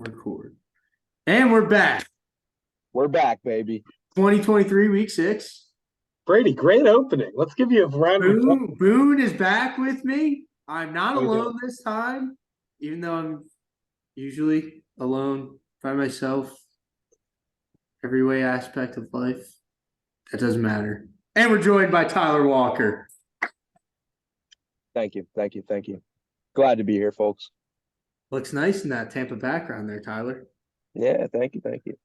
Record. And we're back. We're back, baby. 2023 week 6. Brady, great opening. Let's give you a round of applause. Boone is back with me. I'm not How you alone doing? this time, even though I'm usually alone by myself. Every way aspect of life. That doesn't matter. And we're joined by Tyler Walker. Thank you. Glad to be here, folks. Looks nice in that Tampa background there, Tyler. Yeah, thank you. Of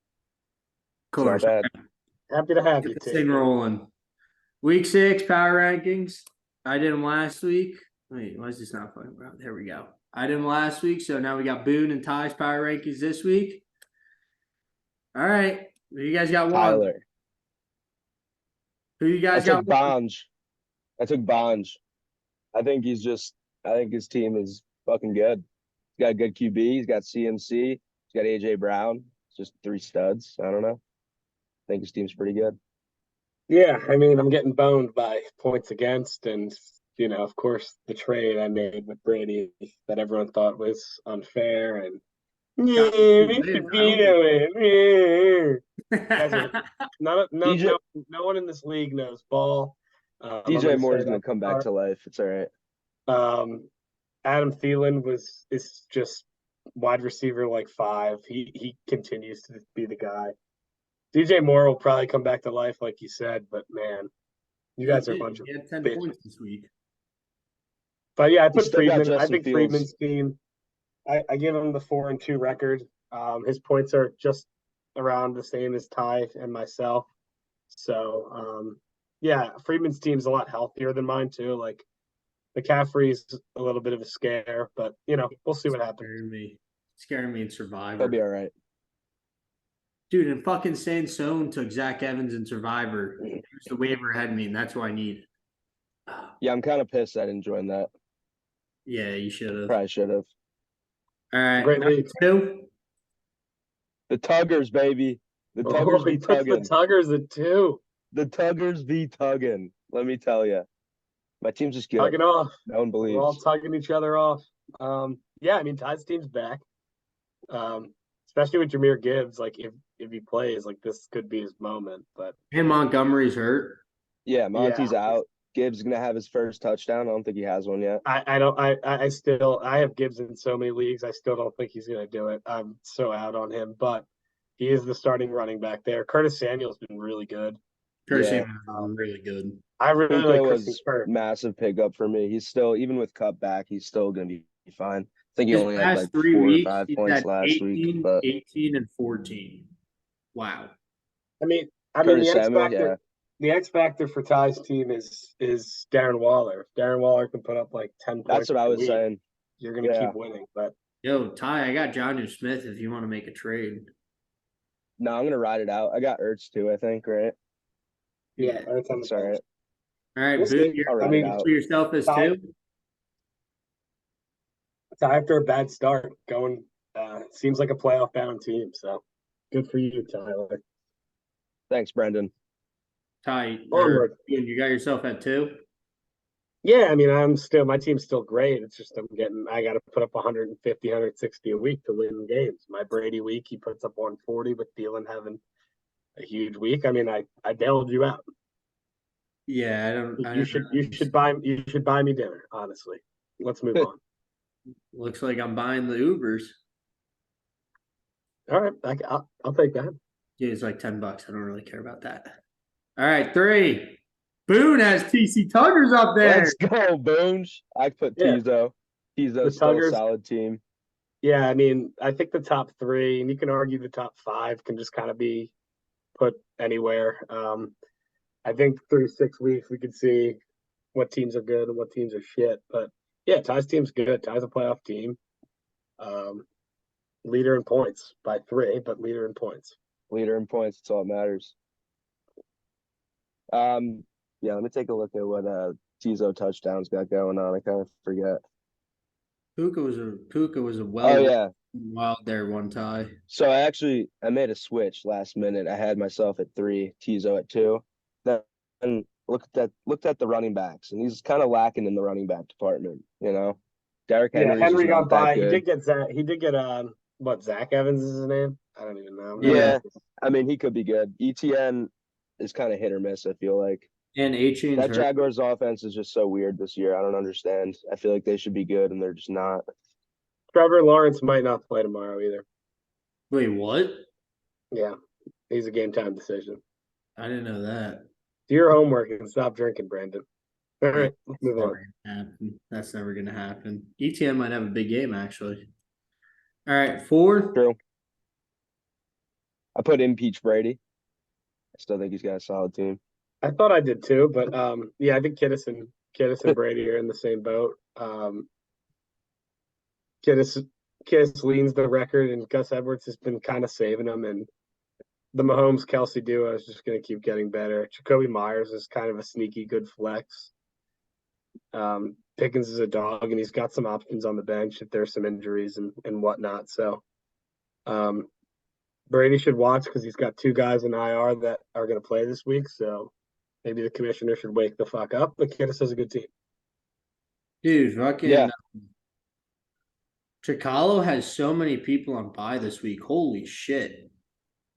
course. It's not bad. Happy to have you, Get this thing Tim. rolling. Week 6 power rankings. I did them last week. Wait, why is this not fucking around? There we go. I did them last week, so now we got Boone and Ty's power rankings this week. All right. You guys got one. Tyler. Who you guys got? I took Bonge. I think his team is fucking good. He's got a good QB. He's got CMC. He's got AJ Brown. It's just 3 studs. I don't know. I think his team's pretty good. Yeah, I mean, I'm getting boned by points against, and of course, the trade I made with Brady that everyone thought was unfair, and we should veto it. No one in this league knows ball. DJ Moore is gonna come back to life. It's all right. Adam Thielen is just wide receiver like 5. He continues to be the guy. DJ Moore will probably come back to life, like you said, but man, you guys are a bunch of. He had 10 bitches. points this week. But yeah, I put Friedman. I think Fields. Friedman's team. I give him the 4-2 record. His points are just around the same as Ty and myself. So yeah, Friedman's team's a lot healthier than mine too. Like McCaffrey's a little bit of a scare, but we'll see what happens. Scaring me in Survivor. He'll be all right. Dude, and fucking Sansone took Zach Evans in Survivor. He was the waiver ahead of me, and that's what I need. Yeah, I'm kind of pissed I didn't join that. Yeah, you should have. Probably should have. All right, Great league. 2. The Tuggers, baby. The Tuggers be tugging. The Tuggers at 2. The Tuggers be tugging. Let me tell you. My team's just good. Tugging off. No one believes. We're all tugging each other off. Yeah, I mean, Ty's team's back. Especially with Jahmyr Gibbs. Like, if he plays, like, this could be his moment. But And Montgomery's hurt. Yeah, Monty's out. Gibbs is gonna have his first touchdown. I don't think he has one yet. I have Gibbs in so many leagues. I still don't think he's gonna do it. I'm so out on him, but he is the starting running back there. Curtis Samuel's been really good. Curtis Samuel's really good. I really like was massive pickup for me. He's still, even with Cup back, he's still gonna be fine. I think he only had like 4 or 5 points last week. But 18 and 14. Wow. I mean, Curtis Samuel, the X factor for Ty's team is Darren Waller. If Darren Waller can put up like 10 points. That's what I was saying. You're gonna keep winning. But Ty, I got Jonnu Smith if you want to make a trade. No, I'm gonna ride it out. I got Ertz too, I think, right? Yeah, that's all right. All right, Boone, for yourself as Ty, 2. Ty, after a bad start, going seems like a playoff bound team. So good for you, Tyler. Thanks, Brendan. Ty, you got yourself at 2? Yeah, I mean, my team's still great. It's just I got to put up 150, 160 a week to win games. My Brady week, he puts up 140 with Thielen having a huge week. I mean, I bailed you out. Yeah, You should buy me dinner. Honestly, let's move on. Looks like I'm buying the Ubers. All right, I'll take that. Yeah, it's like $10. I don't really care about that. All right, 3. Boone has TC Tuggers up there. Let's go, Boone. I put Tizo. Tizo's still a solid team. Yeah, I mean, I think the top 3, and you can argue the top 5 can just kind of be put anywhere. I think through 6 weeks we could see what teams are good and what teams are shit. But yeah, Ty's team's good. Ty's a playoff team. Leader in points by 3, but leader in points. Leader in points, that's all that matters. Yeah, let me take a look at what Tizo touchdowns got going on. I kind of forget. Puka was a wild there one tie. So I made a switch last minute. I had myself at 3, Tizo at 2. Then looked at the running backs, and he's kind of lacking in the running back department. Derrick Henry. Yeah, Henry got by. He did get Zach. He did get what, Zach Evans is his name? I don't even know. Yeah. I mean, he could be good. ETN is kind of hit or miss, I feel like. And A-Chain's That hurt. Jaguars offense is just so weird this year. I don't understand. I feel like they should be good and they're just not. Trevor Lawrence might not play tomorrow either. Wait, what? Yeah, he's a game time decision. I didn't know that. Do your homework and stop drinking, Brandon. All right, let's move on. That's never gonna happen. ETN might have a big game actually. All right, 4. True. I put impeach Brady. I still think he's got a solid team. I thought I did too, but yeah, I think Kittis and Brady are in the same boat. Kittis leans the record, and Gus Edwards has been kind of saving them, and the Mahomes Kelsey duo is just going to keep getting better. Jacoby Myers is kind of a sneaky good flex. Pickens is a dog, and he's got some options on the bench if there's some injuries and whatnot. So, Brady should watch because he's got 2 guys in IR that are going to play this week. So maybe the commissioner should wake the fuck up. But Kittis has a good team. Dude, fucking Yeah. Chicalo has so many people on bye this week. Holy shit.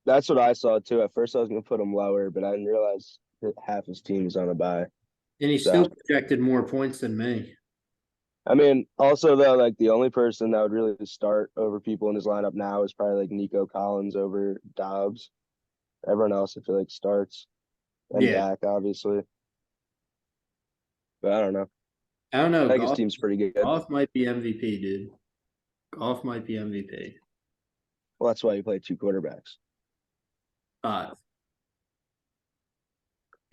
That's what I saw too. At first, I was going to put him lower, but I didn't realize that half his team is on a bye. And he So- still projected more points than me. I mean, also though, like the only person that would really start over people in his lineup now is probably like Nico Collins over Dobbs. Everyone else, I feel like starts, and Yeah. Dak obviously. But I don't know. I don't know. I think his Goff, team's pretty good. Goff might be MVP, dude. Goff might be MVP. Well, that's why you play 2 quarterbacks. 5.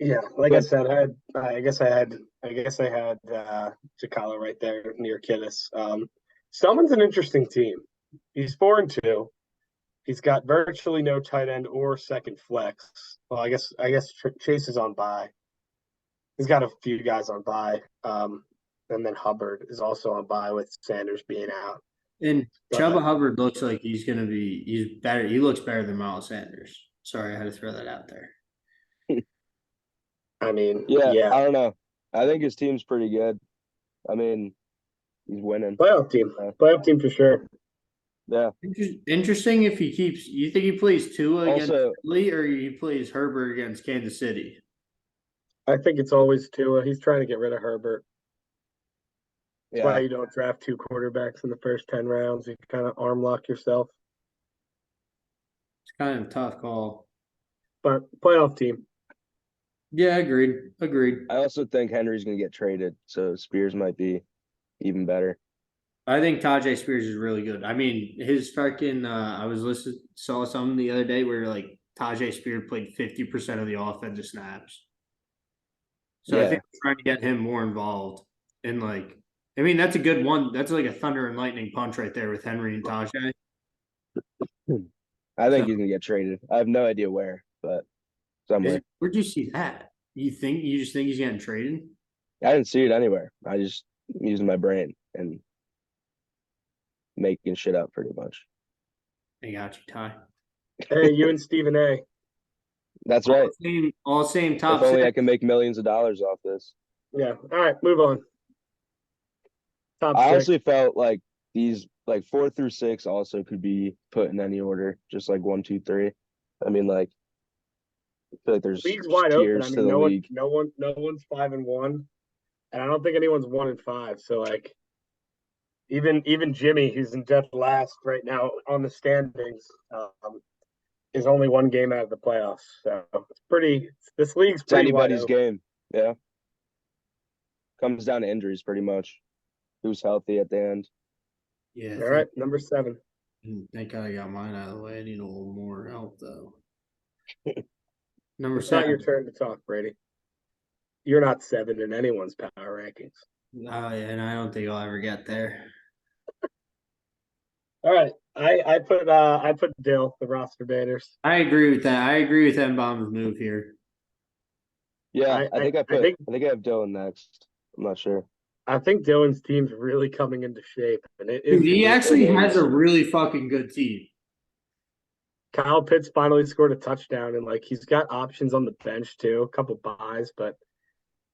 Yeah, like I said, I guess I had Chicalo right there near Kittis. Selman's an interesting team. He's 4-2. He's got virtually no tight end or second flex. Well, I guess Chase is on bye. He's got a few guys on bye. And then Hubbard is also on bye with Sanders being out. And But- Chuba Hubbard looks like he's better. He looks better than Miles Sanders. Sorry, I had to throw that out there. I mean, Yeah, yeah. I don't know. I think his team's pretty good. I mean, he's winning. Playoff team for sure. Yeah. Interesting if he keeps. You think he plays Tua against Also, Philly or he plays Herbert against Kansas City? I think it's always Tua. He's trying to get rid of Herbert. That's why yeah, you don't draft 2 quarterbacks in the first 10 rounds. You kind of arm lock yourself. It's kind of a tough call. But playoff team. Yeah, agreed. I also think Henry's gonna get traded, so Spears might be even better. I think Tajay Spears is really good. I mean, his fucking I saw something the other day where like Tajay Spears played 50% of the offensive snaps. So I Yeah. think we're trying to get him more involved. And like I mean, that's a good one. That's like a thunder and lightning punch right there with Henry and Tajay. I think So- he's gonna get traded. I have no idea where, but somewhere. Where'd you see that? You just think he's getting traded? I didn't see it anywhere. I just using my brain and making shit up pretty much. I got you, Ty. Hey, you and Stephen A. That's right. All same top If only I six. can make millions of dollars off this. Yeah. All right, move on. Top I 6. honestly felt like these like 4 through 6 also could be put in any order, just like 1, 2, 3. I mean, like I feel like there's League's wide open. tiers I to mean, the league. no one's 5-1, and I don't think anyone's 1-5. So like, even Jimmy, who's in dead last right now on the standings, is only 1 game out of the playoffs. So it's pretty. This league's It's pretty wide anybody's open. game. Yeah. Comes down to injuries pretty much. Who's healthy at the end. Yeah. All right, number 7. Thank God I got mine out of the way. I need a little more help though. Number It's not 7. your turn to talk, Brady. You're not 7 in anyone's power rankings. And I don't think I'll ever get there. All right, I put Dill, the roster baiters. I agree with that. I agree with Mbaum's move here. Yeah, I think I think I have Dylan next. I'm not sure. I think Dylan's team's really coming into shape, and it Dude, is. he actually has a really fucking good team. Kyle Pitts finally scored a touchdown, and like he's got options on the bench too, a couple buys, but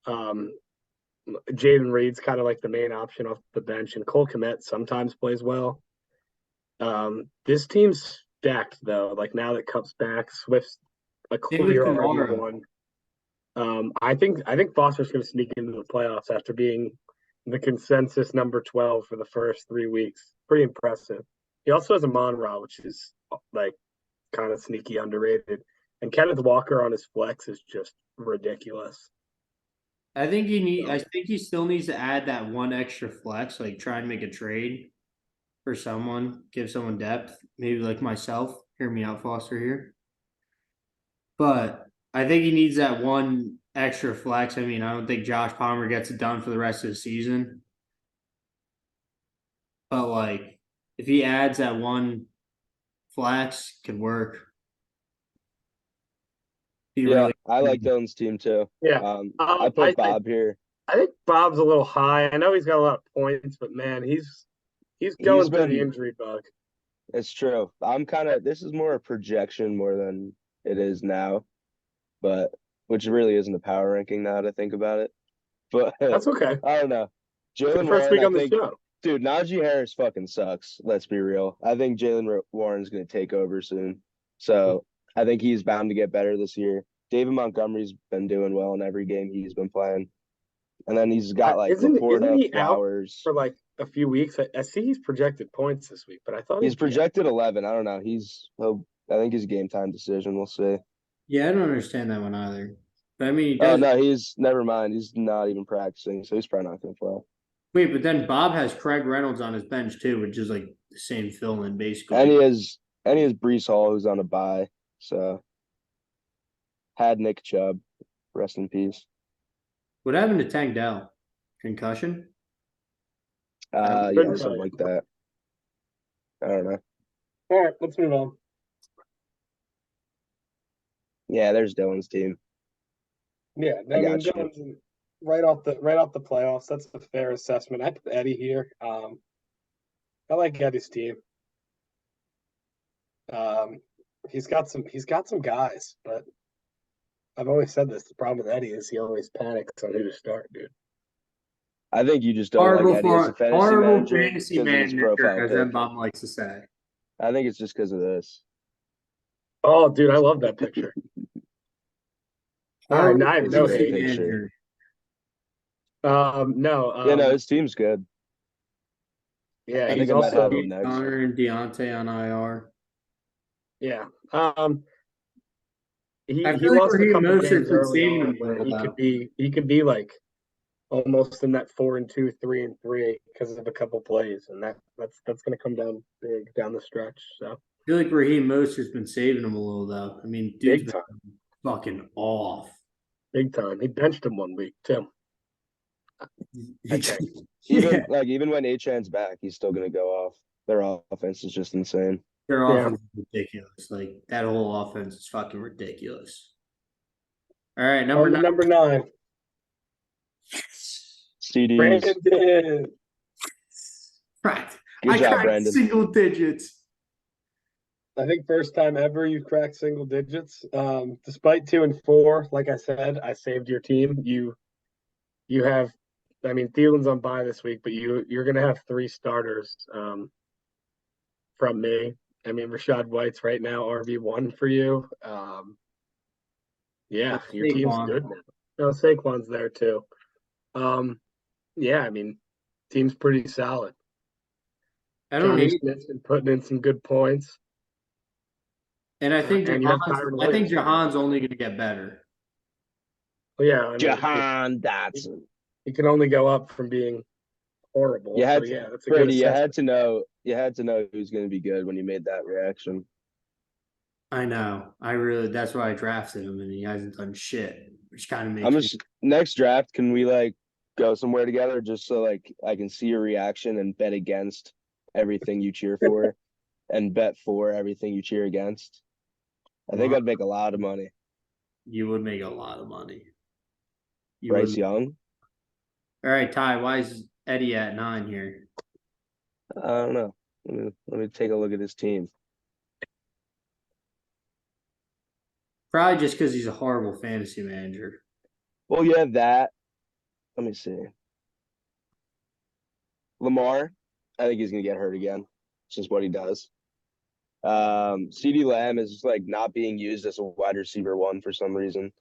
Jaden Reed's kind of like the main option off the bench, and Cole Kmet sometimes plays well. This team's stacked though. Like now that Cup's back, Swift's a Same with clear Kamara. RB1. I think Foster's going to sneak into the playoffs after being the consensus number 12 for the first 3 weeks. Pretty impressive. He also has a Monra, which is like kind of sneaky underrated. And Kenneth Walker on his flex is just ridiculous. I think he still needs to add that one extra flex, like try and make a trade for someone, give someone depth, maybe like myself. Hear me out, Foster here. But I think he needs that one extra flex. I mean, I don't think Josh Palmer gets it done for the rest of the season. But like if he adds that one flex, could work. Yeah, I like Dylan's team too. Yeah. I put Bob here. I think Bob's a little high. I know he's got a lot of points, but man, he's going through the injury bug. It's true. This is more a projection more than it is now, but which really isn't a power ranking now that I think about it. But that's okay. I don't know. Jalen first week on the show. Dude, Najee Harris fucking sucks. Let's be real. I think Jalen Warren's going to take over soon. So I think he's bound to get better this year. David Montgomery's been doing well in every game he's been playing. And then he's got like isn't he Flowers out for like a few weeks. I see he's projected points this week, but I thought he's projected 11. I don't know. I think he's a game time decision. We'll see. Yeah, I don't understand that one either. But I mean, he's never mind. He's not even practicing, so he's probably not going to play. Wait, but then Bob has Craig Reynolds on his bench too, which is like the same fill-in basically. And he has Breece Hall who's on a bye. So had Nick Chubb, rest in peace. What happened to Tank Dell? Concussion? Yeah, something like that. I don't know. All right, let's move on. Yeah, there's Dylan's team. Yeah, Dylan's right off the playoffs. That's a fair assessment. I put Eddie here. I like Eddie's team. He's got some guys, but I've always said this. The problem with Eddie is he always panics on who to start, dude. I think you just don't like Eddie as a fantasy manager, as then Bob likes to say. I think it's just because of this. Oh, dude, I love that picture. All right, I have no hate. No, his team's good. Yeah, I he's think also Connor and Deontay on IR. Yeah. He lost a couple games early on. He could be like almost in that 4-2, 3-3 because of a couple plays, and that's going to come down big down the stretch. So I feel like Raheem Mostert's been saving him a little though. I mean, dude's been fucking off. Big time. He benched him 1 week too. Even when Achan's back, he's still going to go off. Their offense is just insane. Their offense is ridiculous. Like that whole offense is fucking ridiculous. All right, number 9. CDs. Brandon. Right. Good job, Brandon. Single digits. I think first time ever you've cracked single digits. Despite 2 and 4, like I said, I saved your team. You have, I mean, Thielen's on bye this week, but you're going to have 3 starters from me. I mean, Rachaad White's right now RB1 for you. Yeah, your team's good now. No, Saquon's there too. Yeah, I mean, team's pretty solid. Johnny Smith's been putting in some good points. And I think Jahan's only going to get better. Well, yeah, I mean, Jahan Dotson. He can only go up from being horrible. You had to know who's going to be good when you made that reaction. I know. That's why I drafted him, and he hasn't done shit, which kind of makes next draft, can we like go somewhere together just so like I can see your reaction and bet against everything you cheer for and bet for everything you cheer against? I think I'd make a lot of money. You would make a lot of money. Bryce Young. All right, Ty, why is Eddie at 9 here? I don't know. Let me take a look at his team. Probably just because he's a horrible fantasy manager. Well, you have that. Let me see. Lamar, I think he's going to get hurt again. It's just what he does. CD Lamb is just like not being used as a wide receiver one for some reason.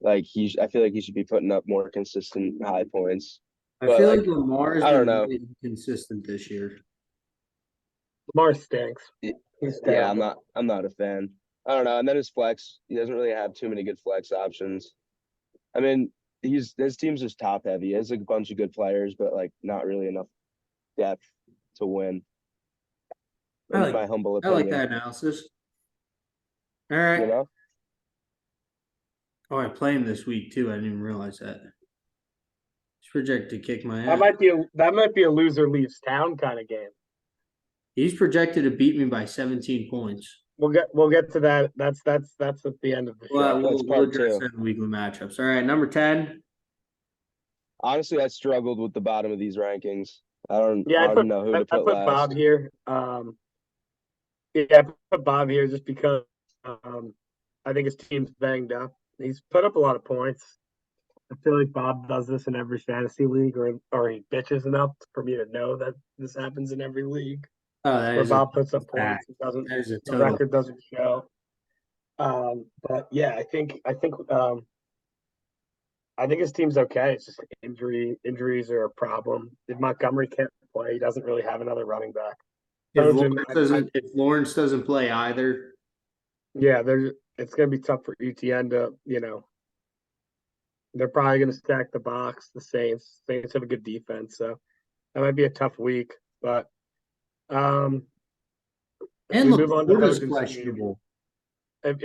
Like I feel like he should be putting up more consistent high points. I But, feel like, like Lamar has I don't been know. really inconsistent this year. Lamar stinks. Y- He's Yeah, terrible. I'm not a fan. I don't know. And then his flex, he doesn't really have too many good flex options. I mean, his team's just top heavy. He has like a bunch of good players, but like not really enough depth to win. I In like my humble I like opinion, that analysis. All you right. know. Oh, I play him this week too. I didn't even realize that. He's projected to kick my That ass. might be a loser leaves town kind of game. He's projected to beat me by 17 points. We'll get to that. That's at the end of the show. Well, That's we'll part address two. that in weekly matchups. All right, number 10. Honestly, I struggled with the bottom of these rankings. I Yeah, don't know who to I put put Bob last. here. Yeah, I put Bob here just because I think his team's banged up. He's put up a lot of points. I feel like Bob does this in every fantasy league, or he bitches enough for me to know that this happens in every league Oh, that where is a Bob puts up fact. points. It doesn't That is a the total. record doesn't show. But yeah, I think his team's okay. It's just injuries are a problem. If Montgomery can't play, he doesn't really have another running back. If Lawrence doesn't play either, Yeah, it's gonna be tough for ETN to, they're probably gonna stack the box. The Saints. Saints have a good defense, so that might be a tough week. But if and we move on to Laporta's Hojan's team, questionable. if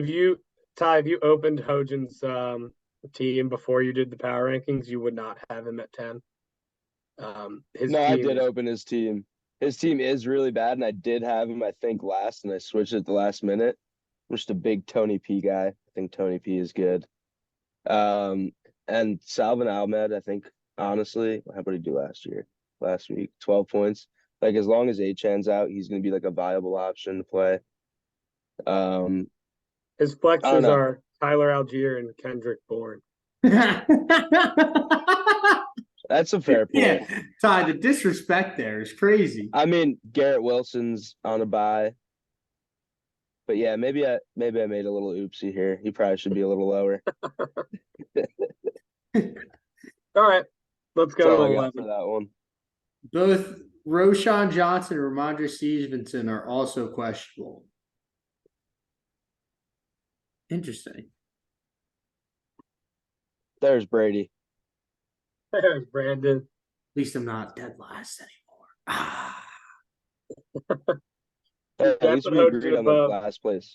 you Ty, if you opened Hojan's team before you did the power rankings, you would not have him at 10. His No, I team did is open his team. His team is really bad, and I did have him, I think, last, and I switched at the last minute. I'm just a big Tony P guy. I think Tony P is good. And Salvin Ahmed, I think, honestly, how did he do last week? 12 points. Like, as long as Achan's out, he's going to be like a viable option to play. his I don't flexes know. are Tyler Algier and Kendrick Bourne. That's a fair point. Yeah, Ty, the disrespect there is crazy. I mean, Garrett Wilson's on a bye. But yeah, maybe I made a little oopsie here. He probably should be a little lower. All right, let's That's go all to I got 11. for that one. Both Roshan Johnson and Ramondre Stevenson are also questionable. Interesting. There's Brady. There's Brandon. At least I'm not dead last anymore. Ah. Hey, at Yeah, I least put we agreed Hojan on the above. last place.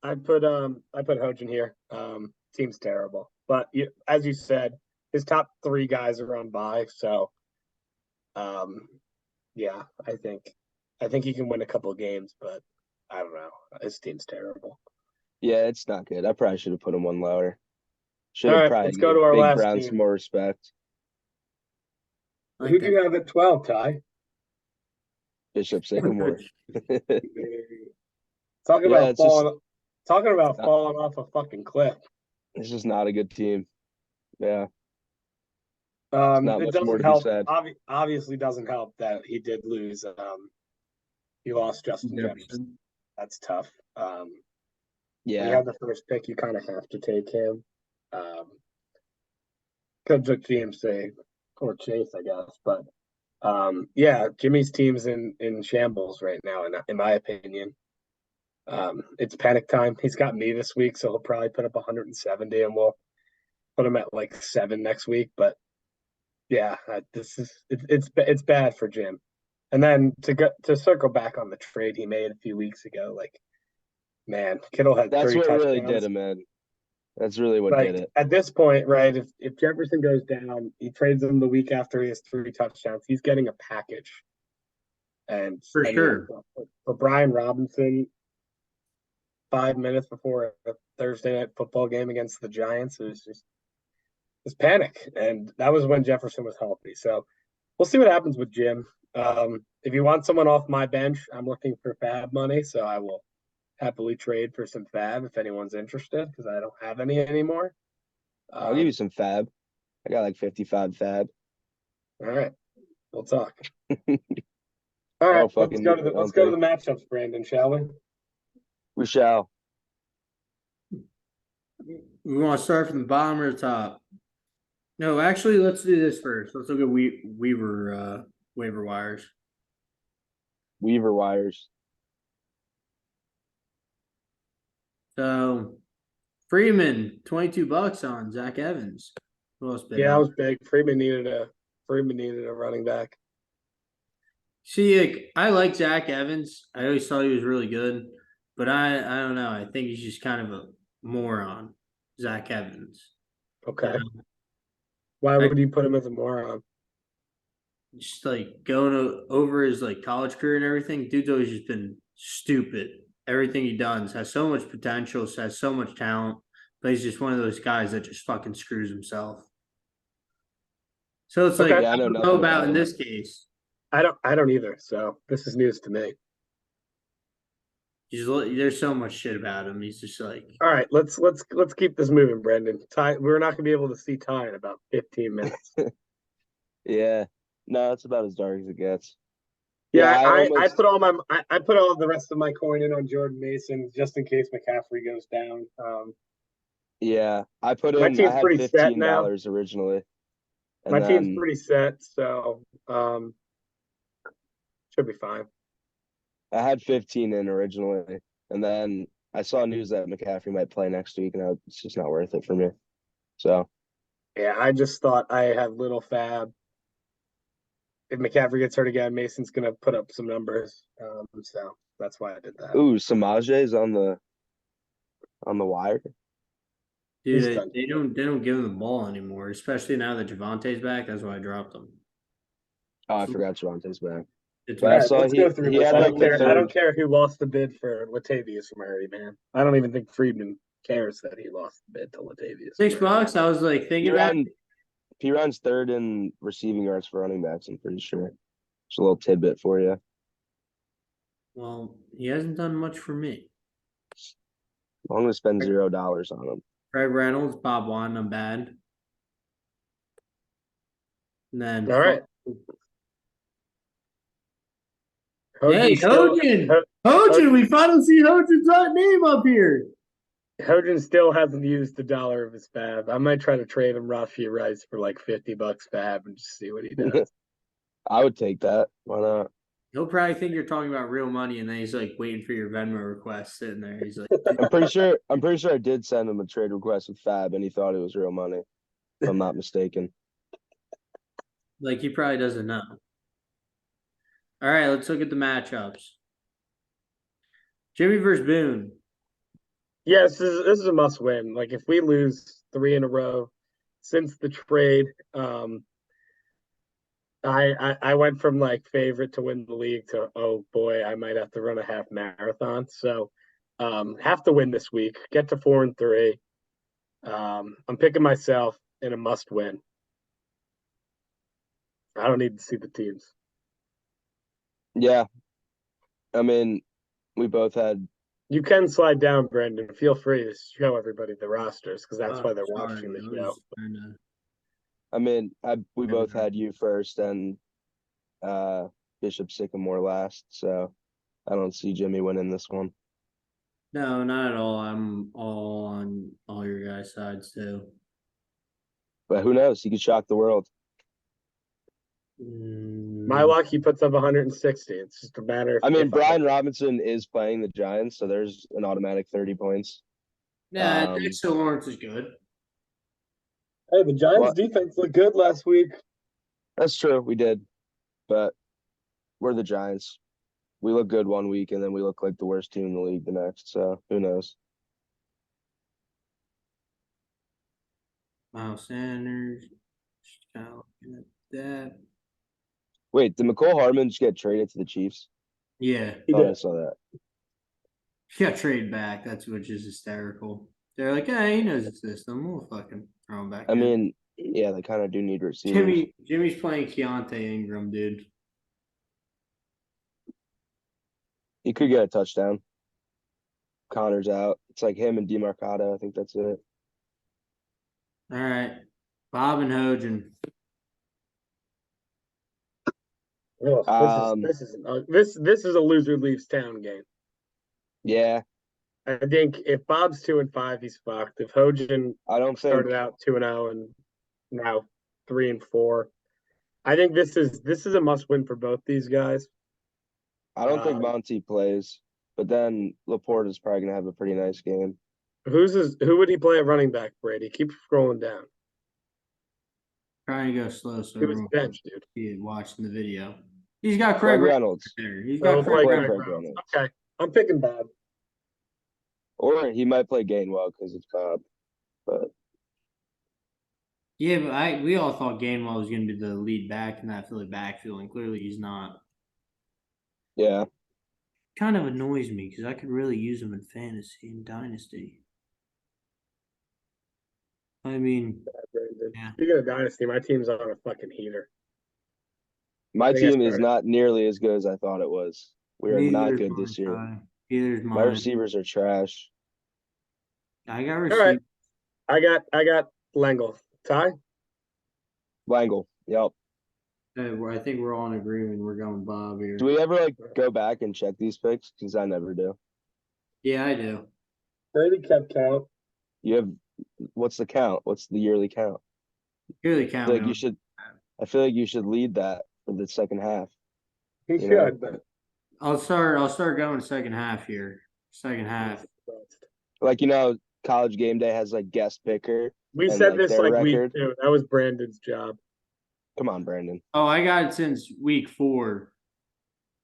I put Hojan here. Team's terrible, but as you said, his top 3 guys are on bye. So, yeah, I think he can win a couple of games, but I don't know. His team's terrible. Yeah, it's not good. I probably should have put him one lower. Should All have right, probably let's go given to our Big last Brown team. some more respect. Like Who do that. you have at 12, Ty? Bishop Sycamore. Talking Yeah, about falling off a fucking cliff. It's just not a good team. Yeah, not It much more doesn't to be help. said. Obviously, doesn't help that he did lose. He lost Justin Jefferson. Jefferson. That's tough. When you Yeah, have the first pick, you kind of have to take him. Could took GMC or Chase, I guess. But yeah, Jimmy's team's in shambles right now, in my opinion. It's panic time. He's got me this week, so he'll probably put up 170, and we'll put him at like 7 next week. But yeah, it's bad for Jim. And then to circle back on the trade he made a few weeks ago, like, man, Kittle had that's 3 what touchdowns. really did him in. That's really what Like did it. at this point, right? If Jefferson goes down, he trades him the week after he has 3 touchdowns. He's getting a package. And For I mean, sure. for Brian Robinson, 5 minutes before a Thursday night football game against the Giants, it's panic. And that was when Jefferson was healthy. So we'll see what happens with Jim. If you want someone off my bench, I'm looking for fab money, so I will happily trade for some fab if anyone's interested, because I don't have any anymore. I'll give you some fab. I got like 55 fab. All right, we'll talk. All right, Oh, fucking, I let's don't go to the think matchups, Brandon, shall we? we shall. We want to start from the bottom or the top? No, actually, let's do this first. Let's look at waiver wires. Weaver wires. So Freeman, $22 on Zach Evans. Who else bid Yeah, that on? was big. Freeman needed a running back. See, like, I like Zach Evans. I always thought he was really good, but I don't know. I think he's just kind of a moron, Zach Evans. Okay. You know, Why I would you put him as a moron? just like over his like college career and everything. Dude's always just been stupid. Everything he does has so much potential, has so much talent, but he's just one of those guys that just fucking screws himself. So it's like Okay. Yeah, I I know don't know nothing about about in him. this case. I don't either. So this is news to me. There's so much shit about him. He's just like All right, let's keep this moving, Brendan. We're not gonna be able to see Ty in about 15 minutes. Yeah. No, it's about as dark as it gets. Yeah, I I almost put all my I put all the rest of my coin in on Jordan Mason just in case McCaffrey goes down. yeah. I put My in I team's had pretty set now. $15 originally. My And team's then pretty set, so should be fine. I had 15 in originally. And then I saw news that McCaffrey might play next week, and it's just not worth it for me. So Yeah, I just thought I had little fab. If McCaffrey gets hurt again, Mason's gonna put up some numbers. So that's why I did that. ooh, Samaje is on the wire. He's dude, done. they don't give him the ball anymore, especially now that Javonte's back. That's why I dropped him. Oh, I forgot Javonte's back. It's But All I right, saw let's go through he this. had I like don't the care. I don't third. care who lost the bid for Latavius Murray, man. I don't even think Friedman cares that he lost the bid to Latavius Murray. $6. I was like thinking about it. Piron's third in receiving yards for running backs, I'm pretty sure. Just a little tidbit for you. Well, he hasn't done much for me. I'm gonna spend $0 on him. Craig Reynolds, Bob Wan, I'm bad. And then All right. Hey, Hojan, we finally see Hojan's name up here. Hogan still hasn't used $1 of his fab. I might try to trade him Rafi Rice for like $50 fab and just see what he does. I would take that. Why not? He'll probably think you're talking about real money, and then he's like waiting for your Venmo request sitting there. He's like, I'm pretty sure I did send him a trade request with Fab, and he thought it was real money. If I'm not mistaken. like he probably doesn't know. All right, let's look at the matchups. Jimmy versus Boone. Yes, this is a must win. Like if we lose 3 in a row since the trade, I went from like favorite to win the league to oh boy, I might have to run a half marathon. So have to win this week. Get to 4-3. I'm picking myself in a must win. I don't need to see the teams. Yeah. I mean, we both had. You can slide down, Brendan. Feel free to show everybody the rosters because that's why they're Sorry, watching the I show. was trying to- I mean, we both had you first and Bishop Sycamore last, so I don't see Jimmy winning this one. No, not at all. I'm all on all your guys' sides too. But who knows? He could shock the world. My luck, he puts up 160. It's just a matter of. I mean, Brian Robinson is playing the Giants, so there's an automatic 30 points. Yeah, Dexter Lawrence is good. Hey, the Giants' defense looked good last week. That's true. We did, but we're the Giants. We look good one week, and then we look like the worst team in the league the next. So who knows? Miles Sanders. Just kind of looking at that. Wait, did McCole Hardman just get traded to the Chiefs? Yeah, He Oh, I did. saw that. he got traded back. That's which is hysterical. They're like, hey, he knows the system. We'll fucking throw him back. I in. mean, yeah, they kind of do need receivers. Jimmy's playing Keontae Ingram, dude. He could get a touchdown. Connor's out. It's like him and DeMarcado. I think that's it. All right, Bob and Hojan. Ugh, Um, this is a loser leaves town game. yeah, I think if Bob's 2-5, he's fucked. If Hojan I don't think started out 2-0 and now 3-4, I think this is a must win for both these guys. Um, Monty plays, but then Laporte is probably gonna have a pretty nice game. who would he play at running back, Brady? Keep scrolling down. Trying to go slow so He was everyone can bench, dude. see it watching the video. He's got Craig Craig Reynolds Reynolds, there. He's So got he'll Craig play play Reynolds. Craig Craig Reynolds. Reynolds, Okay, I'm picking Bob. or he might play Gainwell because of Cobb. But Yeah, but we all thought Gainwell was going to be the lead back in that Philly backfield, and clearly he's not. yeah, Kind of annoys me because I could really use him in fantasy and dynasty. I mean, Brandon. yeah. Speaking of dynasty, my team's on a fucking heater. my I think I team is started. not nearly as good as I thought it was. We are Neither not is good mine, this year. Ty. Neither is My mine. receivers are trash. I got All received. right, I got Langle. Ty. Langle, yep. I think we're all in agreement. We're going Bob here. Do we ever like go back and check these picks? Because I never do. Yeah, I do. Brady kept count. You have what's the count? What's the yearly count? Clearly I feel counting like you on. should. I feel like you should lead that for the second half. He You know? should, but I'll start going second half here. Second half. Like College Game Day has like guest picker we and said like this their like week record. 2. That was Brandon's job. Come on, Brandon. Oh, I got it since week 4,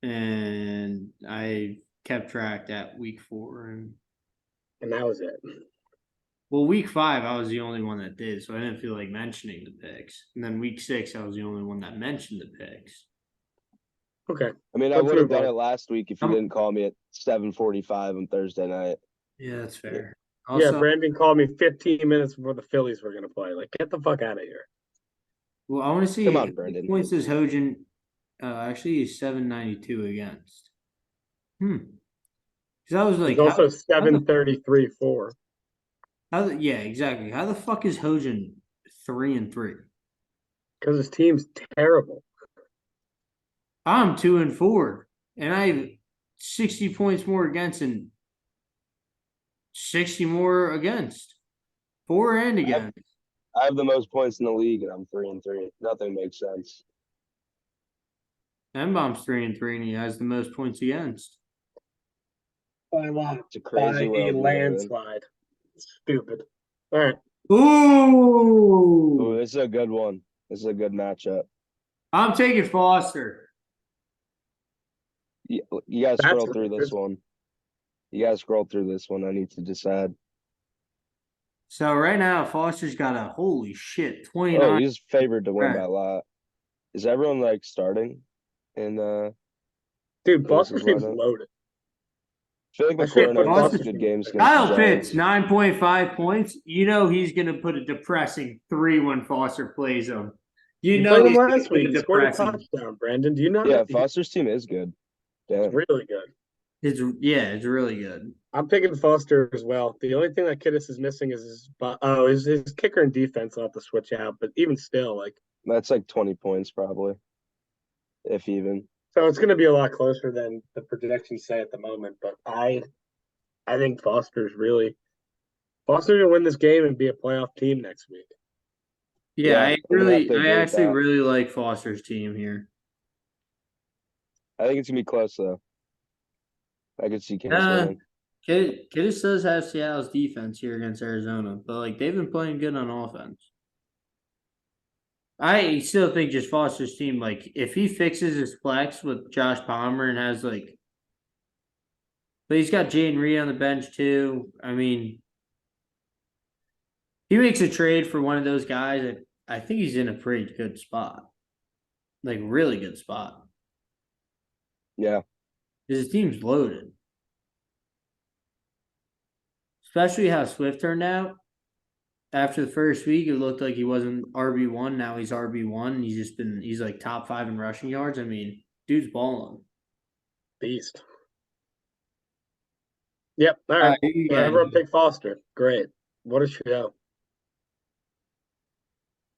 and I kept track at week 4, And that was it. well, week 5 I was the only one that did, so I didn't feel like mentioning the picks. And then week 6 I was the only one that mentioned the picks. Okay. I mean, I Let's would have move done on. it last week if you didn't call me at 7:45 on Thursday night. Yeah, that's fair. Yeah, Also, Brandon called me 15 minutes before the Phillies were gonna play. Like, get the fuck out of here. well, I want to see Come how on, many Brendan. points does Hojan. Actually, he's 792 against. Because I was like, He's also 733-4. yeah, exactly. How the fuck is Hojan 3-3? Because his team's terrible. I'm 2-4, and I have 60 points more against and 60 more against, for and against. I have the most points in the league, and I'm 3-3. Nothing makes sense. Bomb's 3-3, and he has the most points against. By a lot. It's a crazy By world a we live in. landslide. Stupid. All right. Ooh, Ooh, this is a good one. This is a good matchup. I'm taking Foster. You guys That's scroll what through it this is. one. You guys scroll through this one. I need to decide. So right now, Foster's got a holy shit 29. Oh, he's favored to win by a lot. Is everyone like starting? And Dude, This Foster's is team's running. loaded. I feel like I should put McLaurin has Foster's good team games in. against the Kyle Pitts, Giants. 9.5 points. You know he's going to put a depressing 3 when Foster plays him. You You know played him he's gonna last put week. He scored a depressing. touchdown, Brandon. Do you not? Yeah, He's Foster's team is good. Damn. really good. It's really good. I'm picking Foster as well. The only thing that Kittis is missing is his kicker and defense. I'll have to switch out, but even still, like, That's like 20 points probably, if even. so it's going to be a lot closer than the projections say at the moment. But I think Foster's going to win this game and be a playoff team next week. Yeah, I'm gonna have to I agree with actually that. really like Foster's team here. I think it's gonna be close though. I could see Kittis winning. Kittis does have Seattle's defense here against Arizona, but like they've been playing good on offense. I still think just Foster's team, like if he fixes his flex with Josh Palmer and has like, but he's got Jaden Reed on the bench too. I mean, he makes a trade for one of those guys. I think he's in a pretty good spot, like really good spot. Yeah. His team's loaded, especially how Swift turned out. After the first week, it looked like he wasn't RB1. Now he's RB1. He's like top 5 in rushing yards. I mean, dude's balling. Beast. Yep. All right. So everyone pick Foster. Great. What a show.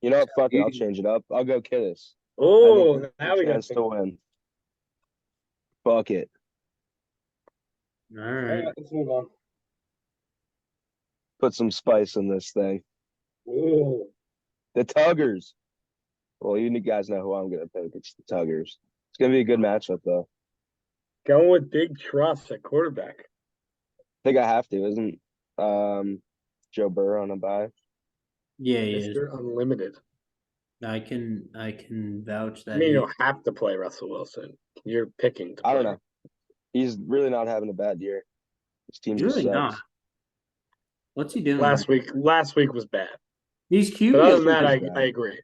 You know what? Fuck it. I'll change it up. I'll go Kittis. Oh, I now we think got chance to win. Fuck it. All All right. right, let's move on. Put some spice in this thing. Ooh. The Tuggers. Well, you guys know who I'm gonna pick. It's the Tuggers. It's gonna be a good matchup though. Going with Big Trust at quarterback. I think I have to, isn't Joe Burrow on a bye? Yeah, he is. Mr. Unlimited. I can vouch I that. mean, you he- don't have to play Russell Wilson. You're picking to I don't play. know. He's really not having a bad year. His team He's just really sucks. not. What's he doing? Last week was bad. He's cute. But other than week that, was I bad. agree.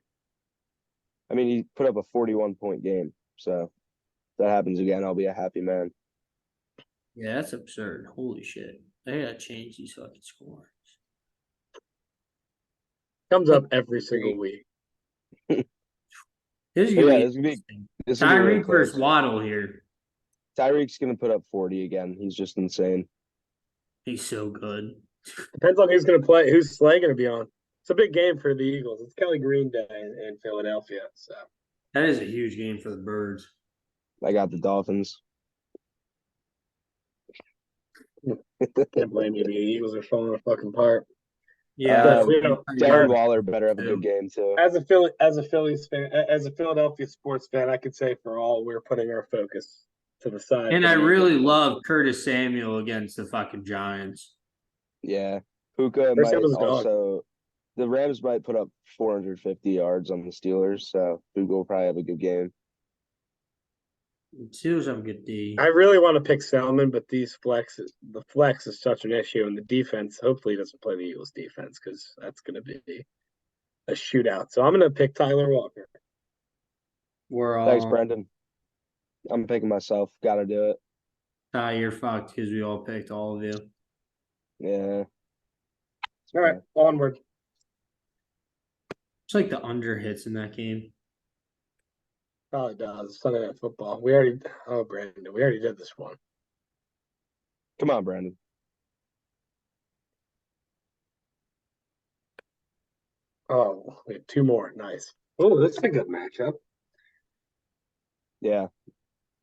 I mean, he put up a 41-point game. So if that happens again, I'll be a happy man. Yeah, that's absurd. Holy shit. They gotta change these fucking scores. Comes up every single week. This is But gonna yeah, be this is gonna be interesting. this will be really Tyreek versus close. Waddle here. Tyreek's gonna put up 40 again. He's just insane. He's so good. Depends on who's going to play. Who's Slay going to be on? It's a big game for the Eagles. It's Kelly Green Day in Philadelphia. So That is a huge game for the Birds. I got the Dolphins. can't blame you. The Eagles are falling apart. Yeah, you know, Darren Waller better have a good game too. As a Phillies fan, as a Philadelphia sports fan, I could say for all we're putting our focus to the side. and I really love Curtis Samuel against the fucking Giants. Yeah. Puka First might time was a dog. also the Rams might put up 450 yards on the Steelers, so Puka will probably have a good game. Steelers have a good D. I really want to pick Selman, but the flex is such an issue, and the defense hopefully doesn't play the Eagles defense because that's going to be a shootout. So I'm going to pick Tyler Walker. We're all Thanks, Brendan. I'm picking myself. Got to do it. Ty, you're fucked because we all picked all of you. Yeah. All right, onward. It's like the under hits in that game. Probably does. Sunday Night Football. Brandon, we already did this one. Come on, Brandon. Oh, we have two more. Nice. Oh, this is a good matchup. Yeah.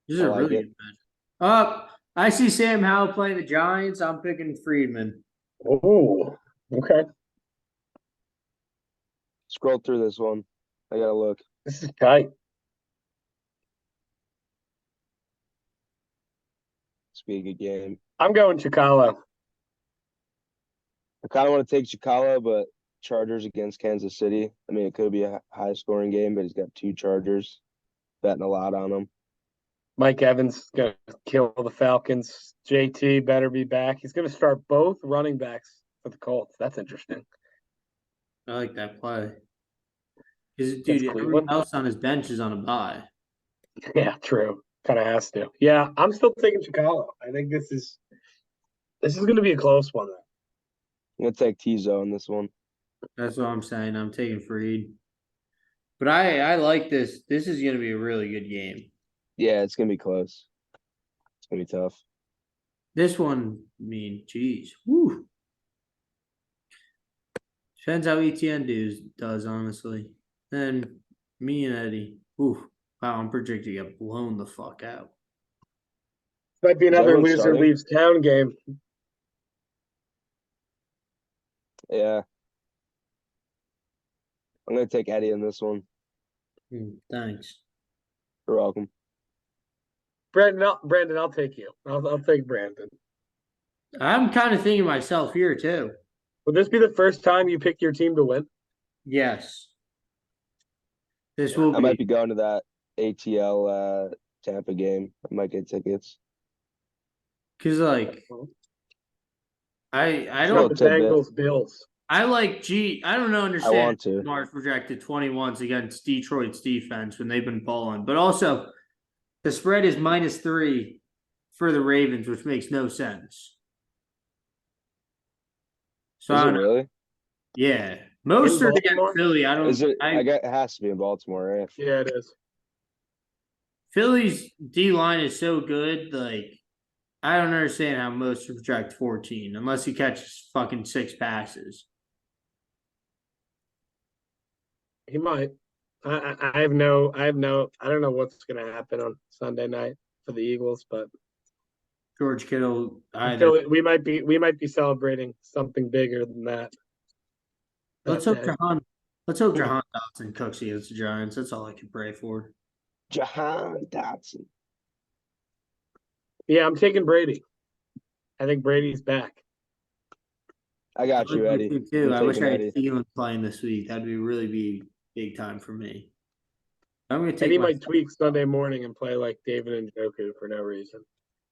This is I a like really it. good match. I see Sam Howell playing the Giants. I'm picking Friedman. Oh, okay. Scroll through this one. I gotta look. This is tight. This will be a good game. I'm going Chicala. I kind of want to take Chicala, but Chargers against Kansas City. I mean, it could be a high scoring game, but he's got two Chargers. Betting a lot on them. Mike Evans going to kill the Falcons. JT better be back. He's going to start both running backs for the Colts. That's interesting. I like that play. Because, That's dude, everyone Cleveland. else on his bench is on a bye. Yeah, true. Kind of has to. Yeah, I'm still taking Chicago. I think this is going to be a close one. I'm gonna take Tizo in this one. That's what I'm saying. I'm taking Freed. But I like this. This is going to be a really good game. Yeah, it's gonna be close. It's gonna be tough. This one, I mean, geez. Woo. Depends how ETN does, honestly. Then me and Eddie. Ooh. Wow, I'm projecting to get blown the fuck out. Might be another everyone loser starting? leaves town game. Yeah. I'm gonna take Eddie in this one. Thanks. You're welcome. Brandon, I'll take you. I'll take Brandon. I'm kind of thinking myself here, too. Will this be the first time you pick your team to win? Yes. This will I might be going to that ATL Tampa game. I might get tickets. Because, like, I Little The don't tidbit. Bengals, Bills. I like I don't know understand I want to. Mars projected 21s against Detroit's defense when they've been balling. But also the spread is -3 for the Ravens, which makes no sense. So Is I it don't know. really? Yeah. Most are Baltimore? against Philly. I don't Is it? It has to be in Baltimore, right? Yeah, it is. Philly's D line is so good, like I don't understand how most project 14 unless he catches fucking 6 passes. He might. I don't know what's gonna happen on Sunday night. for the Eagles, but George Kittle. I Either. feel we might be celebrating something bigger than that. Let's that hope day. Jahan. Let's hope Jahan Dotson cooks against the Giants. That's all I can pray for. Jahan Dotson. Yeah, I'm taking Brady. I think Brady's back. I got you, Eddie. Too. I'm I wish taking I had Eddie. Thielen playing this week. That'd really be big time for me. I'm gonna take Eddie my might tweak Sunday morning and play like David and Joku for no reason.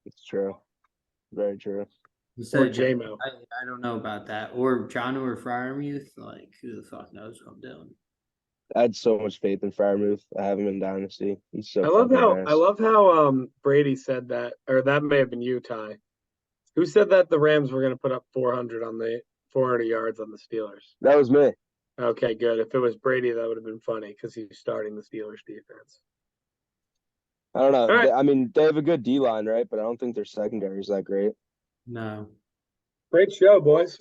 It's true. Very true. instead Or of John- JMO. I don't know about that. Or John or Fryermuth. Like who the fuck knows what I'm doing. I had so much faith in Firemouth. I have him in Dynasty. He's so I love fucking how fast. Brady said that, or that may have been you, Ty. Who said that the Rams were going to put up 400 yards on the Steelers? That was me. Okay, good. If it was Brady, that would have been funny because he's starting the Steelers defense. I don't know. All right. I mean, they have a good D line, right? But I don't think their secondary is that great. No. Great show, boys.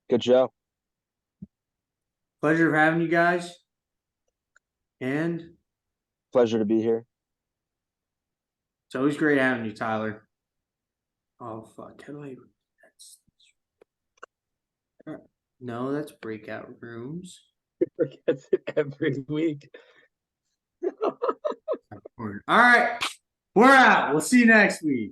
Good show. Pleasure of having you guys. And Pleasure to be here. it's always great having you, Tyler. Oh fuck! How do I? No, that's breakout rooms. Forgets it every week. All right, we're out. We'll see you next week.